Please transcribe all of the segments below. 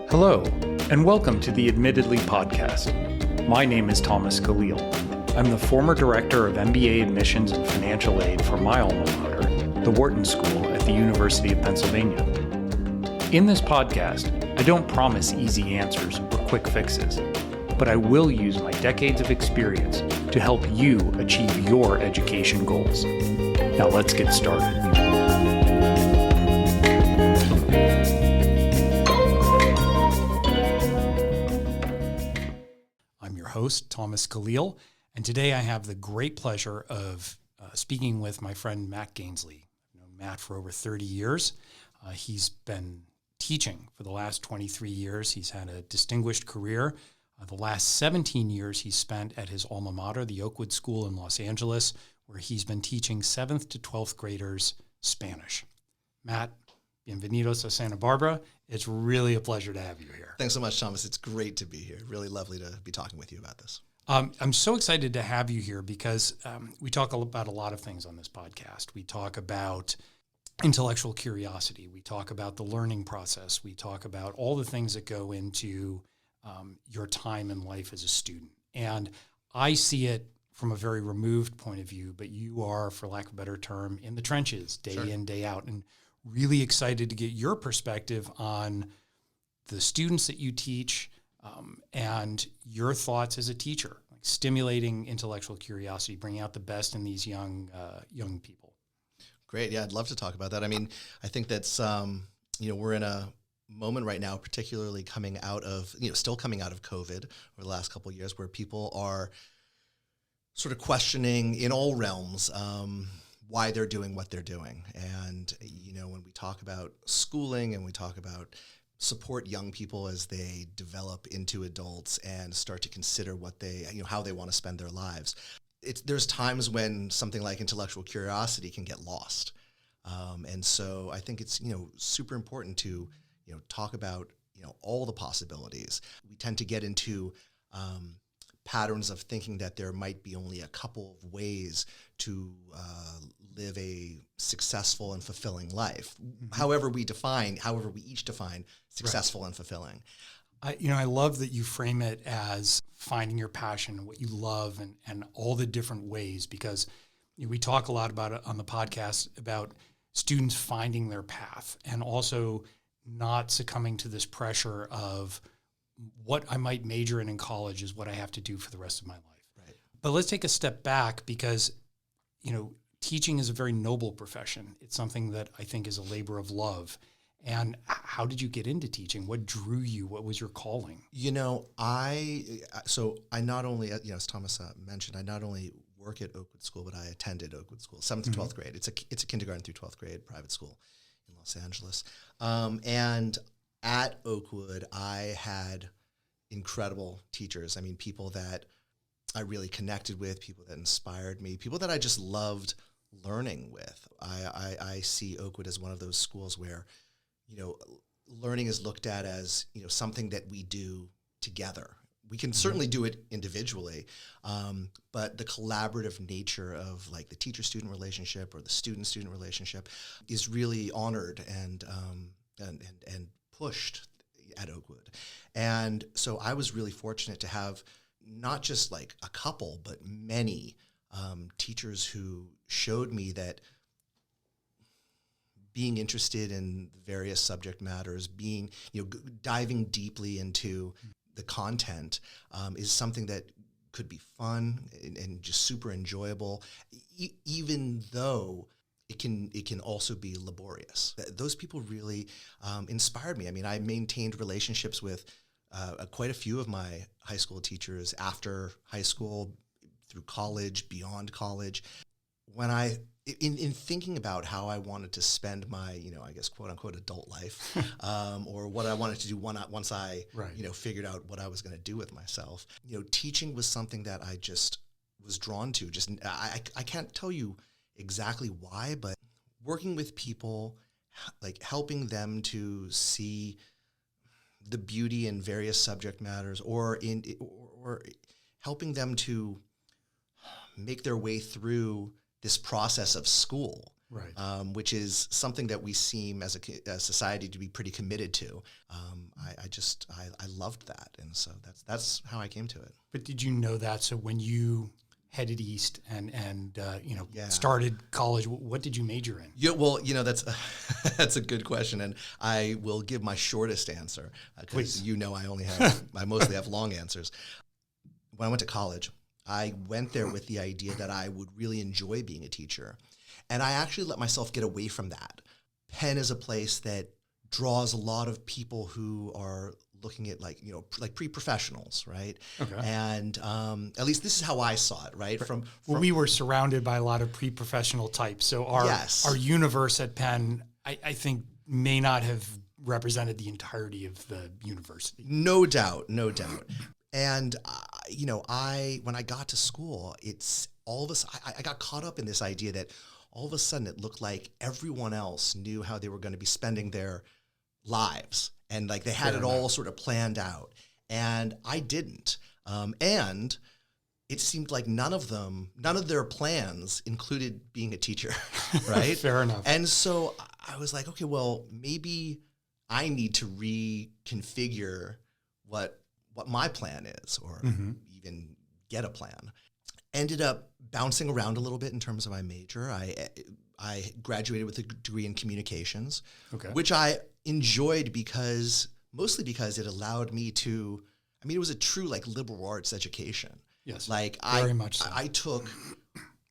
Hello, and welcome to the Admittedly podcast. My name is Thomas Caleel. I'm the former director of MBA admissions and financial aid for my alma mater, the Wharton School at the University of Pennsylvania. In this podcast, I don't promise easy answers or quick fixes, but I will use my decades of experience to help you achieve your education goals. Now let's get started. Host Thomas Caleel, and today I have the great pleasure of speaking with my friend Matt Gainsley. I've known Matt for over 30 years. He's been teaching for the last 23 years. He's had a distinguished career. The last 17 years he spent at his alma mater, the Oakwood School in Los Angeles, where he's been teaching 7th to 12th graders Spanish. Matt, bienvenidos a Santa Barbara. It's really a pleasure to have you here. Thanks so much, Thomas. It's great to be here. Really lovely to be talking with you about this. I'm so excited to have you here because we talk about a lot of things on this podcast. We talk about intellectual curiosity. We talk about the learning process. We talk about all the things that go into your time in life as a student. And I see it from a very removed point of view, but you are, for lack of a better term, in the trenches day in, day out. And really excited to get your perspective on the students that you teach and your thoughts as a teacher, like stimulating intellectual curiosity, bringing out the best in these young people. Great. Yeah, I'd love to talk about that. I mean, I think that's, we're in a moment right now, particularly coming out of, still coming out of COVID over the last couple of years, where people are sort of questioning in all realms why they're doing what they're doing. And, when we talk about schooling and we talk about support young people as they develop into adults and start to consider what they, how they want to spend their lives, there's times when something like intellectual curiosity can get lost. And so I think it's, super important to, talk about, all the possibilities. We tend to get into patterns of thinking that there might be only a couple of ways to live a successful and fulfilling life. Mm-hmm. However we each define successful and fulfilling. I love that you frame it as finding your passion, what you love, and all the different ways, because we talk a lot about it on the podcast about students finding their path and also not succumbing to this pressure of what I might major in college is what I have to do for the rest of my life. Right. But let's take a step back because, teaching is a very noble profession. It's something that I think is a labor of love. And how did you get into teaching? What drew you? What was your calling? I not only, as Thomas mentioned, I not only work at Oakwood School, but I attended Oakwood School, 7th to 12th grade. It's a kindergarten through 12th grade private school in Los Angeles. And at Oakwood, I had incredible teachers. I mean, people that I really connected with, people that inspired me, people that I just loved learning with. I see Oakwood as one of those schools where, learning is looked at as, something that we do together. We can certainly do it individually, but the collaborative nature of like the teacher-student relationship or the student-student relationship is really honored and pushed at Oakwood. And so I was really fortunate to have not just like a couple, but many teachers who showed me that being interested in various subject matters, diving deeply into the content is something that could be fun and just super enjoyable, even though it can also be laborious. Those people really inspired me. I mean, I maintained relationships with quite a few of my high school teachers after high school, through college, beyond college. When in thinking about how I wanted to spend my, I guess, quote unquote, adult life, or what I wanted to do once I, figured out what I was going to do with myself, teaching was something that I just was drawn to. I can't tell you exactly why, but working with people, like helping them to see the beauty in various subject matters, or helping them to make their way through this process of school Right. Which is something that we seem as a society to be pretty committed to. I loved that. And so that's how I came to it. But did you know that? So when you headed east and Yeah. started college, what did you major in? Yeah, well, that's that's a good question, and I will give my shortest answer because I mostly have long answers. When I went to college, I went there with the idea that I would really enjoy being a teacher, and I actually let myself get away from that. Penn is a place that draws a lot of people who are looking at like pre-professionals, right? Okay. And at least this is how I saw it, right? From we were surrounded by a lot of pre-professional types. So our universe at Penn, I think, may not have represented the entirety of the university. No doubt. And when I got to school, it's all of a sudden I got caught up in this idea that all of a sudden it looked like everyone else knew how they were going to be spending their lives. And like they had it all sort of planned out, and I didn't. And it seemed like none of their plans included being a teacher, right? Fair enough. And so I was like, okay, well, maybe I need to reconfigure what my plan is, or even get a plan. Ended up bouncing around a little bit in terms of my major. I graduated with a degree in communications, which I enjoyed mostly because it allowed me to, it was a true like liberal arts education. Yes, Very much so. I took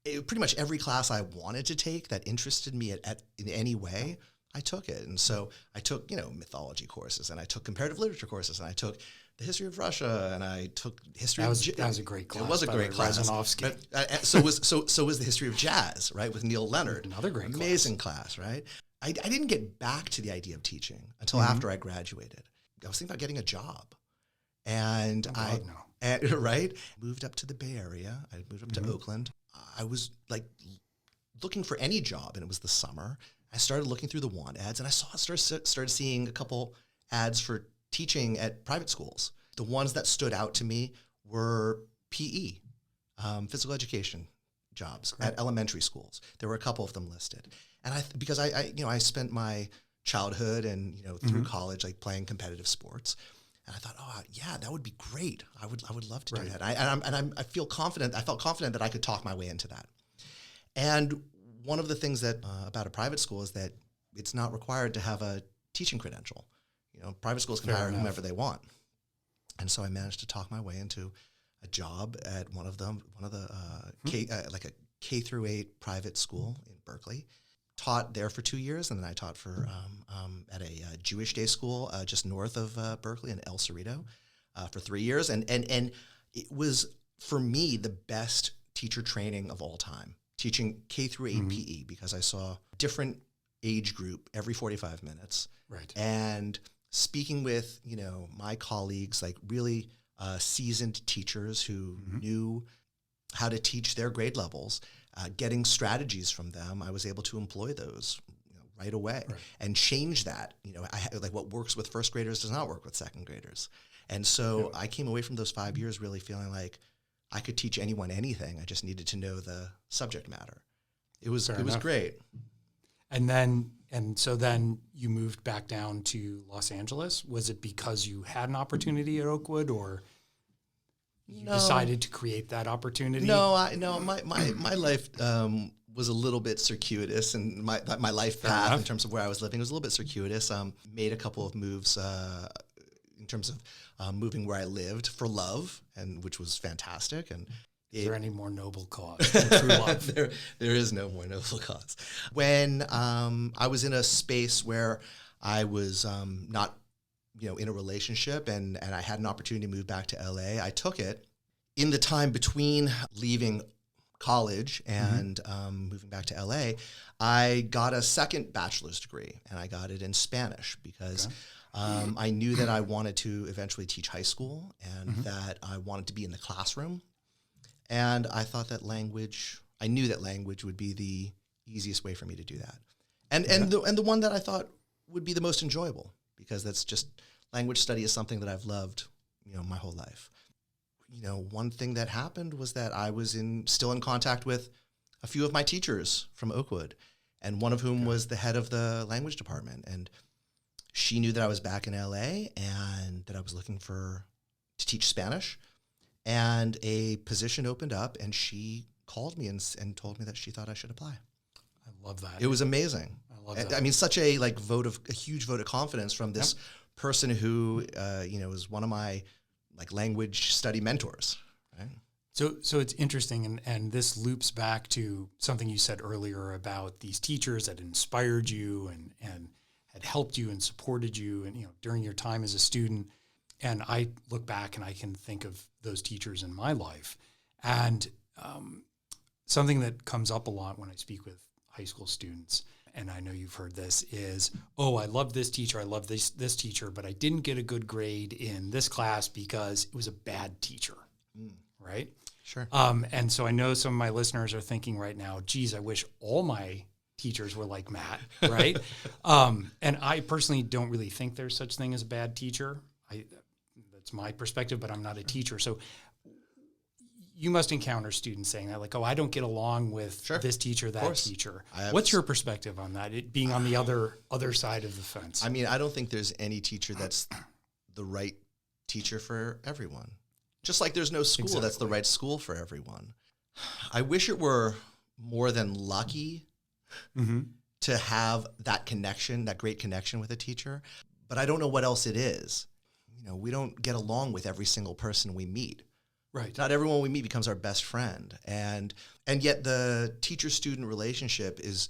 pretty much every class I wanted to take that interested me in any way. I took it. And so I took, mythology courses, and I took comparative literature courses, and I took the history of Russia, and I took history that was a great class. It was a great class. But, so was the history of jazz, right, with Neil Leonard. Another great amazing class, right? I didn't get back to the idea of teaching until after I graduated. I was thinking about getting a job, and moved up to the Bay Area. I moved up to Oakland. I was like looking for any job, and it was the summer. I started looking through the want ads, and I started seeing a couple ads for teaching at private schools. The ones that stood out to me were PE, physical education jobs at elementary schools. There were a couple of them listed. And because I spent my childhood and through college like playing competitive sports, and I thought, oh yeah, that would be great. I would love to do that. I felt confident that I could talk my way into that. And one of the things that about a private school is that it's not required to have a teaching credential. Private schools can hire whomever they want. And so I managed to talk my way into a job at one of the like a K through 8 private school in Berkeley. Taught there for 2 years, and then I taught for at a Jewish day school just north of Berkeley in El Cerrito for 3 years. And it was, for me, the best teacher training of all time, teaching K through 8 PE, because I saw different age group every 45 minutes. Right. And speaking with, my colleagues, like really seasoned teachers who knew how to teach their grade levels, getting strategies from them, I was able to employ those right away and change that. Like what works with first graders does not work with second graders. And so I came away from those 5 years really feeling like I could teach anyone anything. I just needed to know the subject matter. It was great. And so then you moved back down to Los Angeles. Was it because you had an opportunity at Oakwood, or you decided to create that opportunity? No, my life was a little bit circuitous, and my life path in terms of where I was living was a little bit circuitous. Made a couple of moves in terms of moving where I lived for love, and which was fantastic. And is there any more noble cause than true love? There is no more noble cause. When I was in a space where I was not, in a relationship, and I had an opportunity to move back to LA, I took it. In the time between leaving college and moving back to LA, I got a second bachelor's degree, and I got it in Spanish because I knew that I wanted to eventually teach high school, and that I wanted to be in the classroom. And I thought that I knew that language would be the easiest way for me to do that. And the one that I thought would be the most enjoyable, because that's just, language study is something that I've loved, my whole life. One thing that happened was that I was still in contact with a few of my teachers from Oakwood. and one of whom was the head of the language department. And she knew that I was back in LA and that I was looking to teach Spanish. And a position opened up, and she called me and told me that she thought I should apply. I love that. It was amazing. I love that. I mean, such a huge vote of confidence from this person who, is one of my language study mentors. Right. So it's interesting, and this loops back to something you said earlier about these teachers that inspired you and had helped you and supported you, and during your time as a student. And I look back and I can think of those teachers in my life, and something that comes up a lot when I speak with high school students, and I know you've heard this, is, oh, I love this teacher, I love this teacher, but I didn't get a good grade in this class because it was a bad teacher, right? Sure. And so I know some of my listeners are thinking right now, geez, I wish all my teachers were like Matt, right? And I personally don't really think there's such thing as a bad teacher. That's my perspective, but I'm not a teacher. So you must encounter students saying that, I don't get along with this teacher, that teacher. What's your perspective on that, it being on the other side of the fence? I mean, I don't think there's any teacher that's the right teacher for everyone. Just like there's no school that's the right school for everyone. I wish it were more than lucky to have that connection, that great connection with a teacher, but I don't know what else it is. We don't get along with every single person we meet. Right. Not everyone we meet becomes our best friend. And yet the teacher-student relationship is,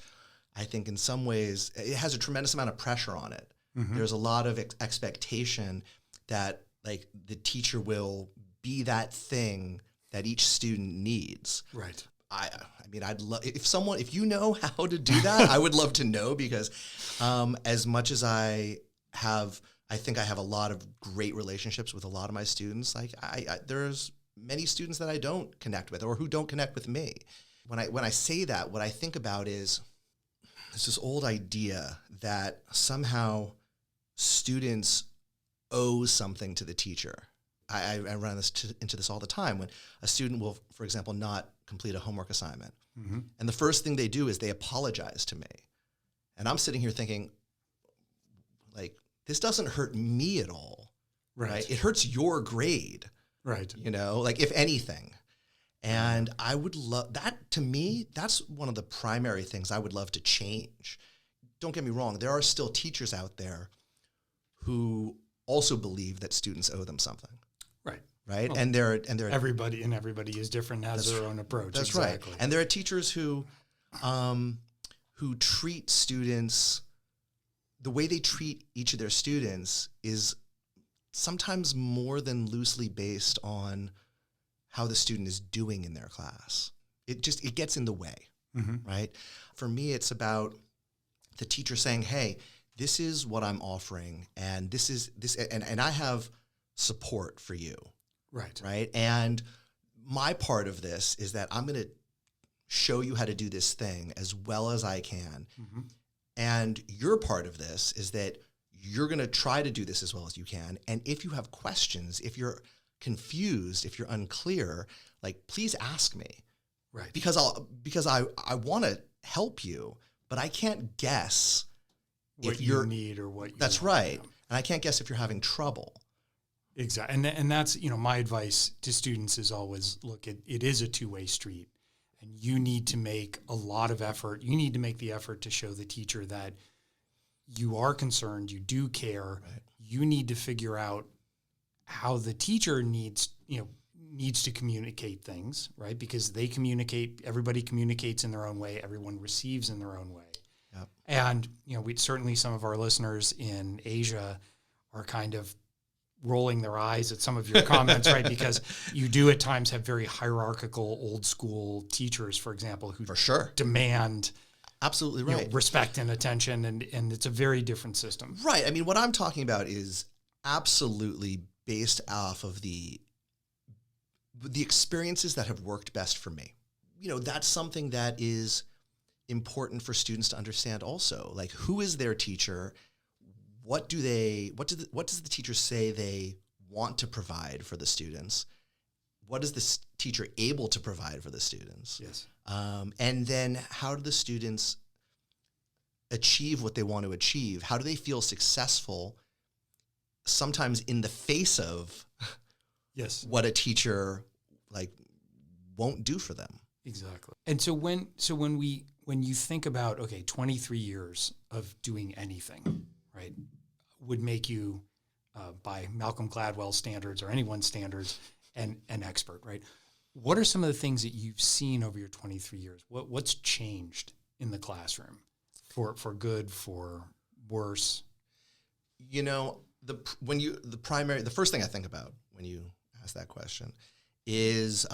I think in some ways, it has a tremendous amount of pressure on it. There's a lot of expectation that the teacher will be that thing that each student needs. Right. I mean, I'd love if you know how to do that, I would love to know, because as much as I think I have a lot of great relationships with a lot of my students. There's many students that I don't connect with, or who don't connect with me. When I say that, what I think about is there's this old idea that somehow students owe something to the teacher. I run into this all the time when a student will, for example, not complete a homework assignment. And the first thing they do is they apologize to me. And I'm sitting here thinking, this doesn't hurt me at all, right? It hurts your grade, right? If anything. And I would love that. To me, that's one of the primary things I would love to change. Don't get me wrong. There are still teachers out there who also believe that students owe them something. Right. Well, and they're everybody is different, has their own approach. That's exactly. Right. And there are teachers who treat students, the way they treat each of their students is sometimes more than loosely based on how the student is doing in their class. It gets in the way, right? For me, it's about the teacher saying, hey, this is what I'm offering, and and I have support for you. Right. And my part of this is that I'm going to show you how to do this thing as well as I can. And your part of this is that you're going to try to do this as well as you can. And if you have questions, if you're confused, if you're unclear, please ask me. Right. Because I want to help you, but I can't guess what you need or what you That's want. right. And I can't guess if you're having trouble. Exactly. And that's, my advice to students is always, look, it is a two-way street, and you need to make a lot of effort. You need to make the effort to show the teacher that you are concerned, you do care. Right. You need to figure out how the teacher needs to communicate things, right? Because everybody communicates in their own way. Everyone receives in their own way. Yep. And, certainly some of our listeners in Asia are kind of rolling their eyes at some of your comments, right? Because you do at times have very hierarchical, old school teachers, for example, who for sure demand absolutely right respect and attention, and it's a very different system. Right. I mean, what I'm talking about is absolutely based off of the experiences that have worked best for me. That's something that is important for students to understand also. Who is their teacher? What does the teacher say they want to provide for the students? What is the teacher able to provide for the students? Yes. And then how do the students achieve what they want to achieve? How do they feel successful sometimes in the face of yes, what a teacher like won't do for them? Exactly. And so when you think about, okay, 23 years of doing anything, right, would make you, by Malcolm Gladwell's standards or anyone's standards, an expert, right? What are some of the things that you've seen over your 23 years? What's changed in the classroom for good, for worse? You know, the first thing I think about when you ask that question is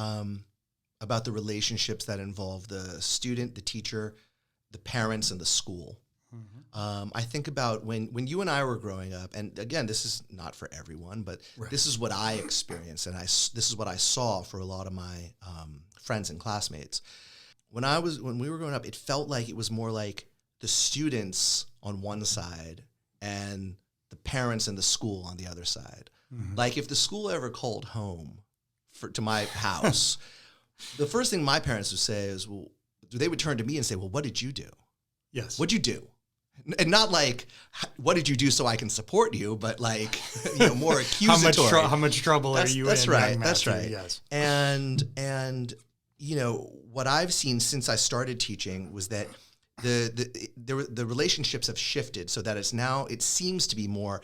about the relationships that involve the student, the teacher, the parents, and the school. Mm-hmm. I think about when you and I were growing up, and again, this is not for everyone, but right. This is what I experienced, and this is what I saw for a lot of my friends and classmates. When we were growing up, it felt like it was more like the students on one side and the parents and the school on the other side. Mm-hmm. Like if the school ever called home to my house, the first thing my parents would say is, well, they would turn to me and say, well, what did you do? Yes. What'd you do? And not like, what did you do so I can support you, but like, more accusatory. How much trouble are you in? That's right. That's Matthew? right. Yes. And what I've seen since I started teaching was that the relationships have shifted so that it seems to be more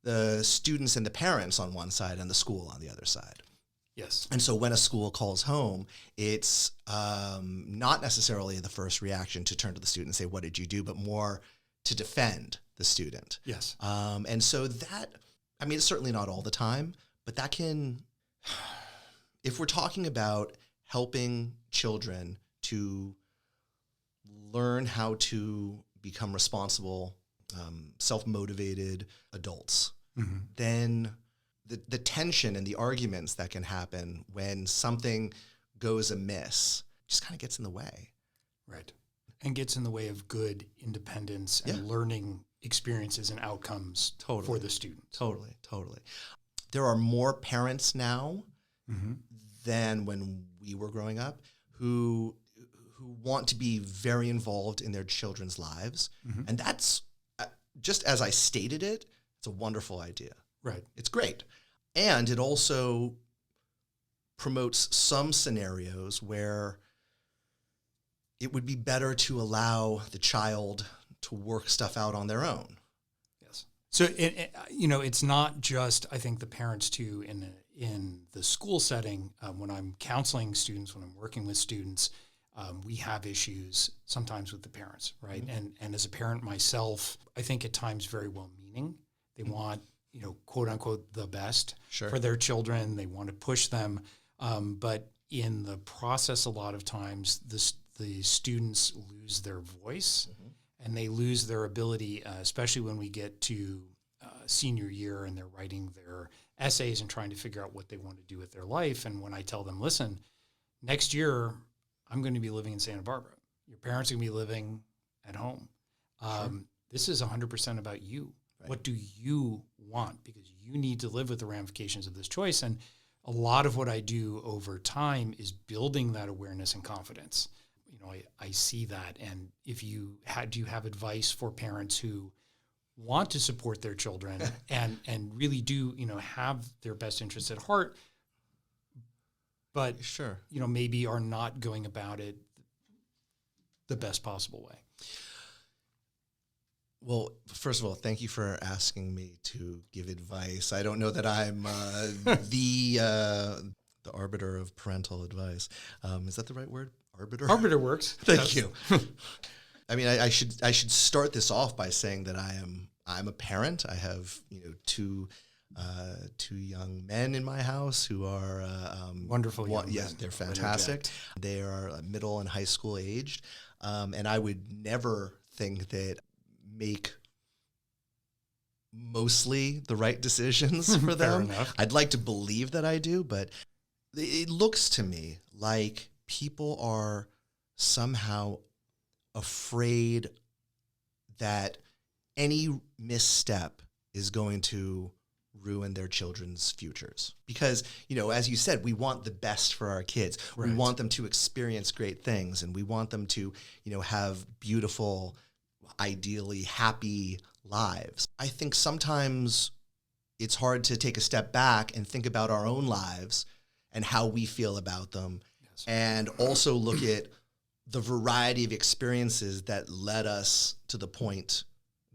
the students and the parents on one side and the school on the other side. Yes. And so when a school calls home, it's not necessarily the first reaction to turn to the student and say, what did you do? But more to defend the student. Yes. And so it's certainly not all the time, but that can, if we're talking about helping children to learn how to become responsible, self-motivated adults, mm-hmm. then the tension and the arguments that can happen when something goes amiss just kind of gets in the way. Right. And gets in the way of good independence and learning experiences and outcomes for the student. Totally. There are more parents now mm-hmm. than when we were growing up who want to be very involved in their children's lives. Mm-hmm. And that's, just as I stated it, it's a wonderful idea. Right. It's great. And it also promotes some scenarios where it would be better to allow the child to work stuff out on their own. Yes. So, it's not just, I think, the parents too in the school setting. When I'm counseling students, when I'm working with students, we have issues sometimes with the parents, right? Mm-hmm. And as a parent myself, I think at times very well-meaning. They mm-hmm. want, quote unquote, the best for their children. They want to push them. But in the process, a lot of times the students lose their voice mm-hmm. and they lose their ability, especially when we get to senior year and they're writing their essays and trying to figure out what they want to do with their life. And when I tell them, listen, next year, I'm going to be living in Santa Barbara. Your parents are going to be living at home. This is 100% about you. Right. What do you want? Because you need to live with the ramifications of this choice. And a lot of what I do over time is building that awareness and confidence. I see that. And if do you have advice for parents who want to support their children and really do, have their best interests at heart, but maybe are not going about it the best possible way? Well, first of all, thank you for asking me to give advice. I don't know that I'm the arbiter of parental advice. Is that the right word? Arbiter? Arbiter works. Thank you. I mean, I should start this off by saying that I'm a parent. I have two young men in my house who are wonderful. They're fantastic. They are middle and high school aged, and I would never think that make mostly the right decisions for them. I'd like to believe that I do, but it looks to me like people are somehow afraid that any misstep is going to ruin their children's futures. Because, as you said, we want the best for our kids. Right. We want them to experience great things, and we want them to, have beautiful ideally happy lives. I think sometimes it's hard to take a step back and think about our own lives and how we feel about them, yes, and also look at the variety of experiences that led us to the point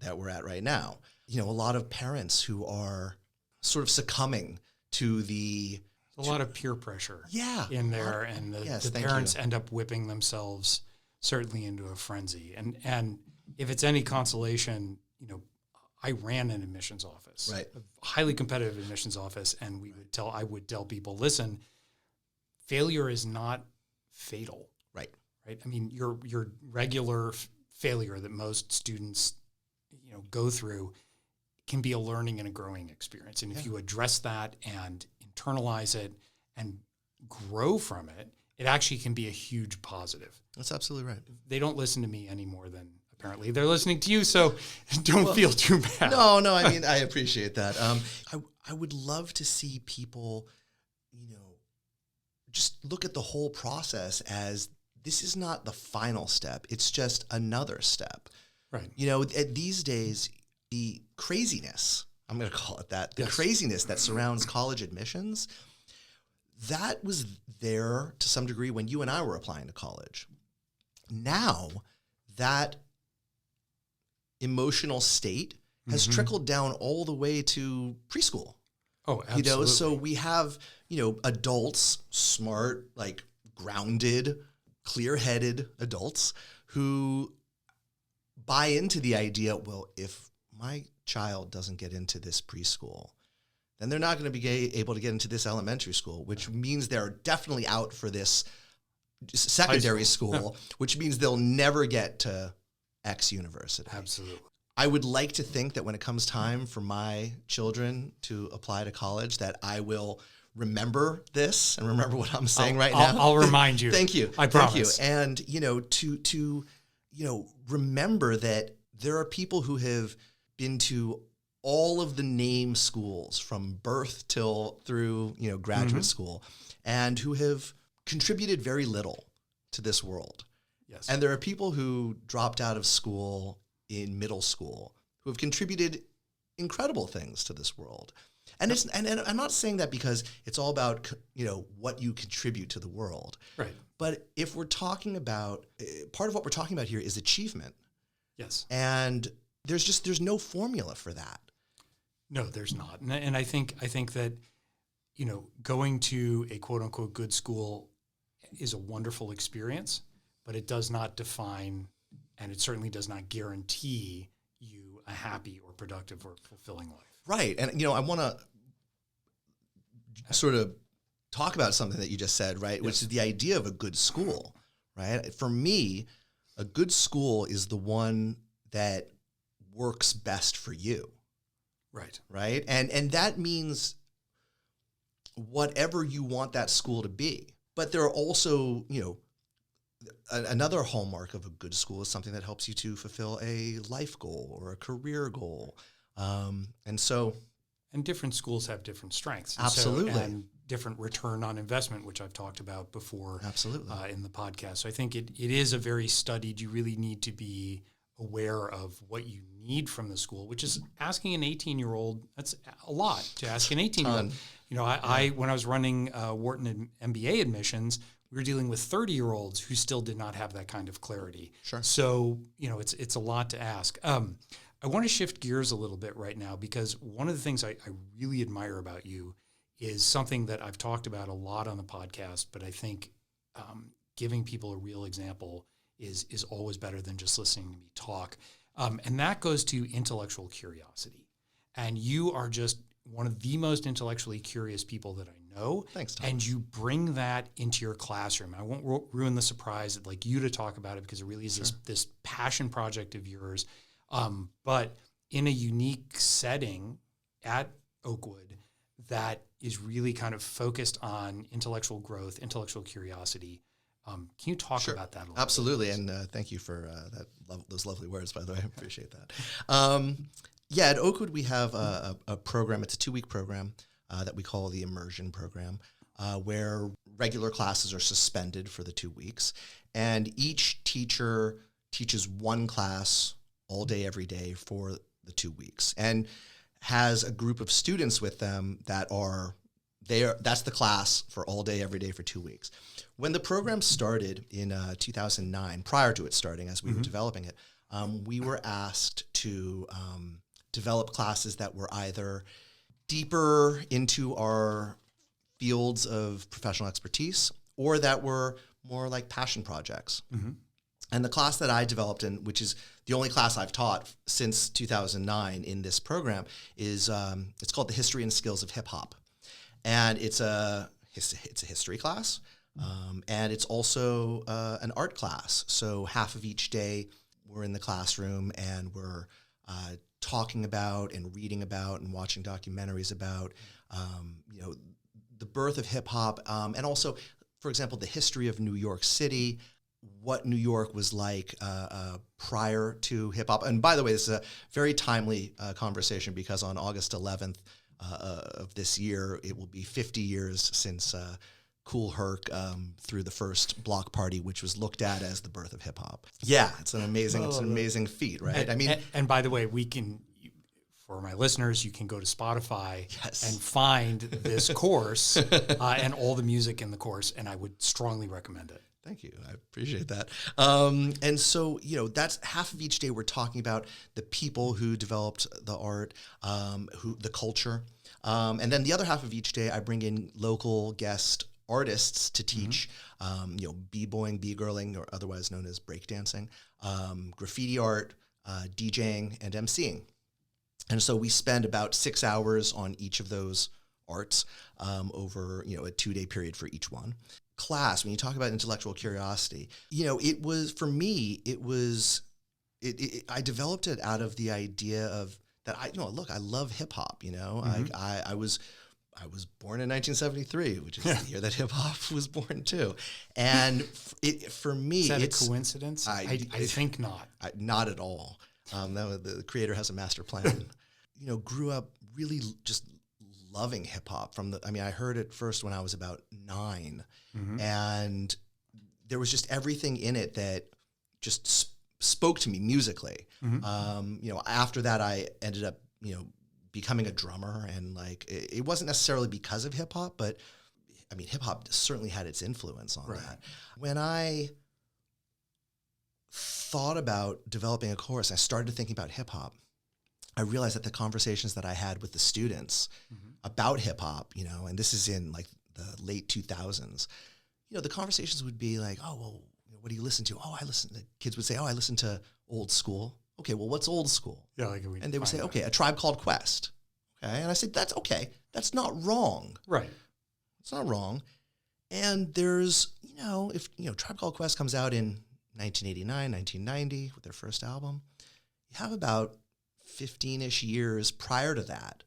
that we're at right now. A lot of parents who are sort of succumbing to a lot of peer pressure in there, and the parents end up whipping themselves certainly into a frenzy. And if it's any consolation, I ran an admissions office, right, a highly competitive admissions office, and I would tell people, listen, failure is not fatal. Right. I mean, your regular failure that most students, go through can be a learning and a growing experience. And if you address that and internalize it and grow from it, it actually can be a huge positive. That's absolutely right. They don't listen to me any more than apparently they're listening to you, so don't feel too bad. No, I mean, I appreciate that. I would love to see people, just look at the whole process as this is not the final step. It's just another step. Right. These days, the craziness, I'm going to call it that, the craziness that surrounds college admissions, that was there to some degree when you and I were applying to college. Now, that emotional state has trickled down all the way to preschool. Oh, absolutely. So we have, adults, smart, grounded, clear-headed adults who buy into the idea, well, if my child doesn't get into this preschool, then they're not going to be able to get into this elementary school, which means they're definitely out for this secondary school, which means they'll never get to X university. Absolutely. I would like to think that when it comes time for my children to apply to college, that I will remember this and remember what I'm saying now. I'll remind you. Thank you. I promise. Thank you. And, to remember that there are people who have been to all of the name schools from birth till through, graduate school, and who have contributed very little to this world. Yes. And there are people who dropped out of school in middle school who have contributed incredible things to this world. And and I'm not saying that because it's all about, what you contribute to the world. Right. But if we're talking about, part of what we're talking about here is achievement. Yes. And there's no formula for that. No, there's not. And I think that, going to a quote unquote good school is a wonderful experience, but it does not define, and it certainly does not guarantee you a happy or productive or fulfilling life. Right. And, I want to sort of talk about something that you just said, right? Yes. Which is the idea of a good school, right? For me, a good school is the one that works best for you. Right. Right. And that means whatever you want that school to be. But there are also, another hallmark of a good school is something that helps you to fulfill a life goal or a career goal. And different schools have different strengths. Absolutely. And different return on investment, which I've talked about before. Absolutely. In the podcast. So I think it is a very studied, you really need to be aware of what you need from the school, which is asking an 18-year-old, that's a lot to ask an 18-year-old. I when I was running Wharton MBA admissions, we were dealing with 30-year-olds who still did not have that kind of clarity. Sure. So, it's a lot to ask. I want to shift gears a little bit right now because one of the things I really admire about you is something that I've talked about a lot on the podcast, but I think giving people a real example is always better than just listening to me talk. And that goes to intellectual curiosity. And you are just one of the most intellectually curious people that I know. Thanks, Tom. And you bring that into your classroom. I won't ruin the surprise. I'd like you to talk about it because it really is this passion project of yours. But in a unique setting at Oakwood that is really kind of focused on intellectual growth, intellectual curiosity. Can you talk about that a little Absolutely. bit? And thank you for those lovely words, by the way. I appreciate that. At Oakwood, we have a program. It's a 2-week program that we call the Immersion Program, where regular classes are suspended for the 2 weeks. And each teacher teaches one class all day, every day for the 2 weeks, and has a group of students with them that are there. That's the class for all day, every day for 2 weeks. When the program started in 2009, prior to it starting, as we were developing it, we were asked to develop classes that were either deeper into our fields of professional expertise or that were more like passion projects. And the class that I developed in, which is the only class I've taught since 2009 in this program, is it's called the History and Skills of Hip Hop. And it's a history class, and it's also an art class. So half of each day we're in the classroom and we're talking about and reading about and watching documentaries about, the birth of hip hop, and also, for example, the history of New York City, what New York was like prior to hip hop. And by the way, this is a very timely conversation because on August 11th of this year, it will be 50 years since Kool Herc threw the first block party, which was looked at as the birth of hip hop. Yeah, it's an amazing feat, right? And by the way, for my listeners, you can go to Spotify and find this course and all the music in the course, and I would strongly recommend it. Thank you. I appreciate that. And so, that's half of each day we're talking about the people who developed the art, the culture. And then the other half of each day, I bring in local guest artists to teach, b-boying, b-girling, or otherwise known as breakdancing, graffiti art, DJing, and emceeing. And so we spend about 6 hours on each of those arts over, a 2-day period for each one. Class, when you talk about intellectual curiosity, it was, for me, I developed it out of the idea of that I love hip hop, I was born in 1973, which is the year that hip hop was born too. And for me, is that a coincidence? I think not. Not at all. The creator has a master plan. Grew up really just loving hip hop I heard it first when I was about 9, and there was just everything in it that just spoke to me musically. After that, I ended up, becoming a drummer, and it wasn't necessarily because of hip hop, but hip hop certainly had its influence on that. When I thought about developing a course, I started thinking about hip hop. I realized that the conversations that I had with the students about hip hop, and this is in the late 2000s, the conversations would be like, oh, well, what do you listen to? Oh, the kids would say, oh, I listen to old school. Okay, well, what's old school? Yeah, and they would say, okay, A Tribe Called Quest. Okay, and I said, that's okay. That's not wrong. Right. It's not wrong. And there's, if, Tribe Called Quest comes out in 1989, 1990 with their first album, you have about 15-ish years prior to that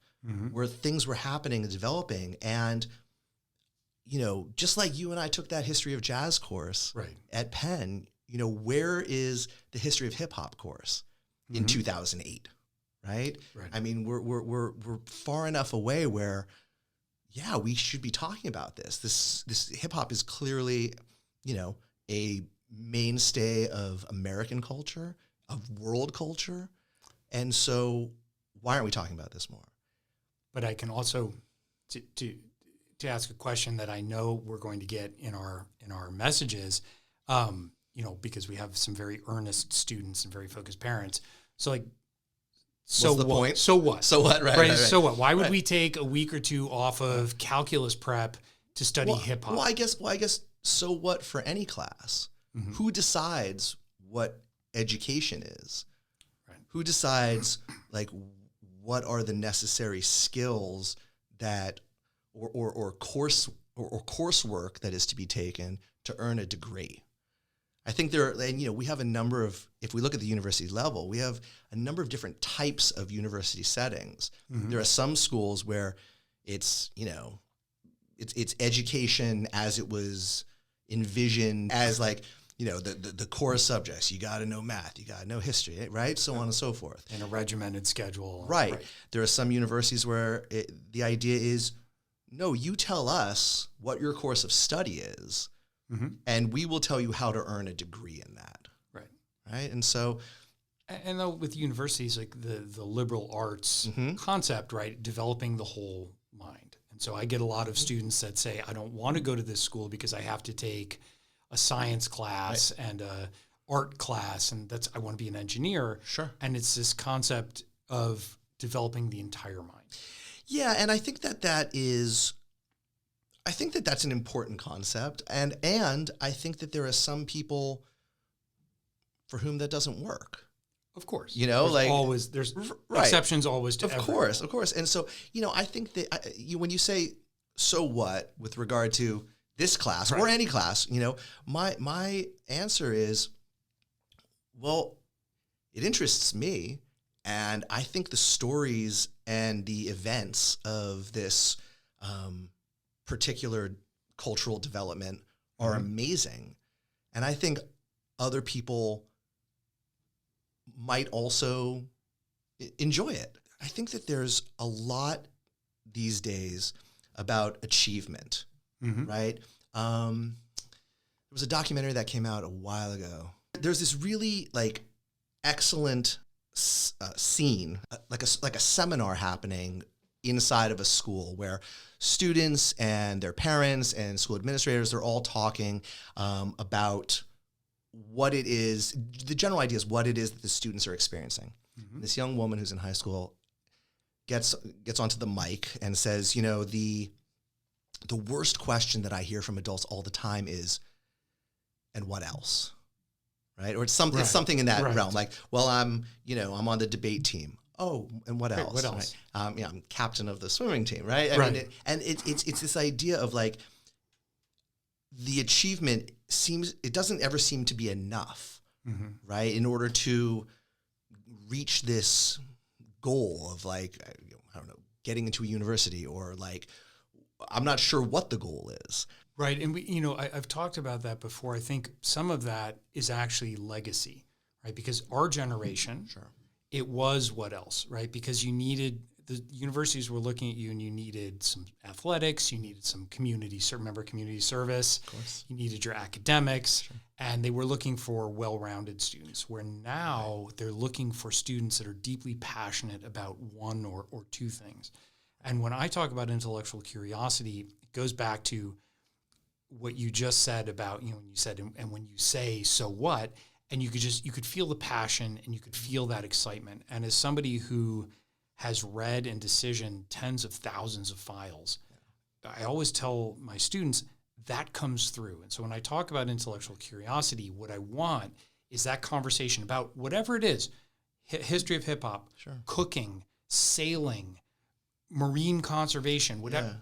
where things were happening and developing. And, just like you and I took that history of jazz course at Penn, where is the history of hip hop course in 2008? Right? We're far enough away where, we should be talking about this. This hip hop is clearly, a mainstay of American culture, of world culture. And so why aren't we talking about this more? But I can also, to ask a question that I know we're going to get in our messages, because we have some very earnest students and very focused parents. So so what's the point? So what? So what? Right. So what? Why would we take a week or two off of calculus prep to study hip hop? Well, I guess so what for any class? Who decides what education is? Who decides what are the necessary skills that or coursework that is to be taken to earn a degree? I think we have a number of, if we look at the university level, we have a number of different types of university settings. There are some schools where it's it's education as it was envisioned as the core subjects. You got to know math, you got to know history, right? So on and so forth. And a regimented schedule. Right. There are some universities where the idea is, no, you tell us what your course of study is, and we will tell you how to earn a degree in that. Right. Right. And so And though with universities, like the liberal arts concept, right, developing the whole mind. And so I get a lot of students that say, I don't want to go to this school because I have to take a science class and a art class, and I want to be an engineer. Sure. And it's this concept of developing the entire mind. Yeah, and I think that's an important concept, and I think that there are some people for whom that doesn't work. Of course. There's exceptions always to everything. Of course. And so, I think that when you say, so what, with regard to this class or any class, my answer is, well, it interests me. And I think the stories and the events of this particular cultural development are amazing. And I think other people might also enjoy it. I think that there's a lot these days about achievement, right? There was a documentary that came out a while ago. There's this really excellent scene, like a seminar happening inside of a school where students and their parents and school administrators, they're all talking about what it is, the general idea is what it is that the students are experiencing. This young woman who's in high school gets onto the mic and says, the worst question that I hear from adults all the time is, and what else? Right? Or it's something in that realm. Like, well, I'm on the debate team. Oh, and what else? What else? Right? I'm captain of the swimming team, right? I mean, it's this idea of the achievement it doesn't ever seem to be enough, right? In order to reach this goal of I don't know, getting into a university, or I'm not sure what the goal is. Right. And I've talked about that before. I think some of that is actually legacy, right? Because our generation, it was what else, right? Because the universities were looking at you and you needed some athletics, you needed some community service, Of course. You needed your academics, and they were looking for well-rounded students, where now they're looking for students that are deeply passionate about one or two things. And when I talk about intellectual curiosity, it goes back to what you just said about, when you said, and when you say, so what, and you could feel the passion and you could feel that excitement. And as somebody who has read and decisioned tens of thousands of files, I always tell my students that comes through. And so when I talk about intellectual curiosity, what I want is that conversation about whatever it is, history of hip hop, cooking, sailing, marine conservation, whatever.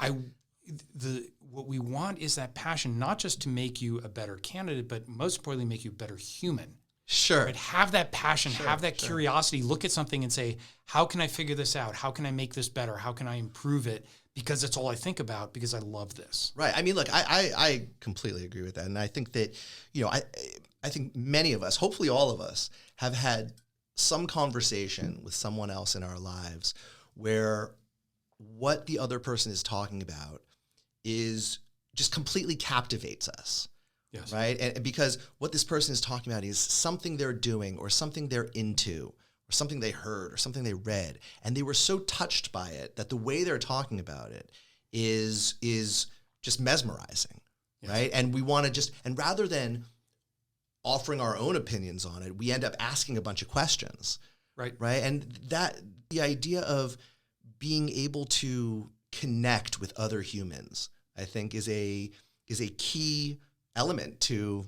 What we want is that passion, not just to make you a better candidate, but most importantly, make you a better human. Sure. Right? Have that passion, have that curiosity, look at something and say, how can I figure this out? How can I make this better? How can I improve it? Because it's all I think about, because I love this. Right. I mean, look, I completely agree with that. And I think that, I think many of us, hopefully all of us, have had some conversation with someone else in our lives where what the other person is talking about is just completely captivates us. Yes. Right. And because what this person is talking about is something they're doing or something they're into or something they heard or something they read. And they were so touched by it that the way they're talking about it is just mesmerizing. Yes. Right. And we want to and rather than offering our own opinions on it, we end up asking a bunch of questions. Right. Right. And the idea of being able to connect with other humans, I think, is a key element to,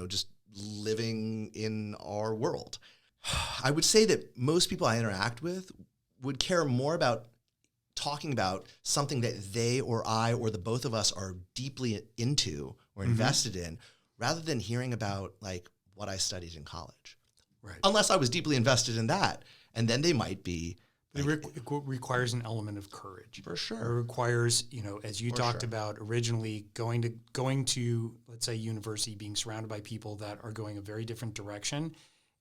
just living in our world. I would say that most people I interact with would care more about talking about something that they or I or the both of us are deeply into or invested in, rather than hearing about what I studied in college. Right. Unless I was deeply invested in that. And then they might be. It requires an element of courage. For sure. It requires, as you talked about originally, going to, let's say, university, being surrounded by people that are going a very different direction,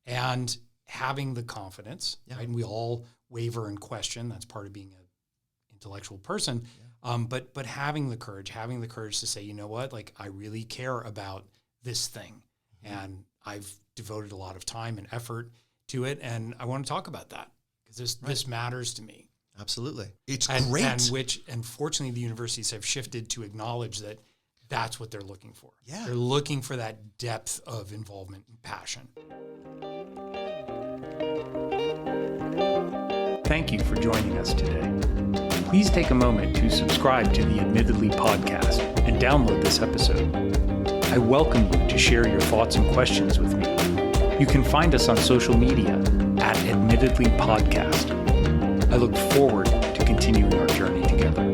and having the confidence, right? And we all waver and question. That's part of being an intellectual person. Yeah. But having the courage to say, you know what, I really care about this thing. And I've devoted a lot of time and effort to it, and I want to talk about that because this matters to me. Absolutely. It's and, great. And fortunately, the universities have shifted to acknowledge that that's what they're looking for. Yeah. They're looking for that depth of involvement and passion. Thank you for joining us today. Please take a moment to subscribe to the Admittedly podcast and download this episode. I welcome you to share your thoughts and questions with me. You can find us on social media at Admittedly Podcast. I look forward to continuing our journey together.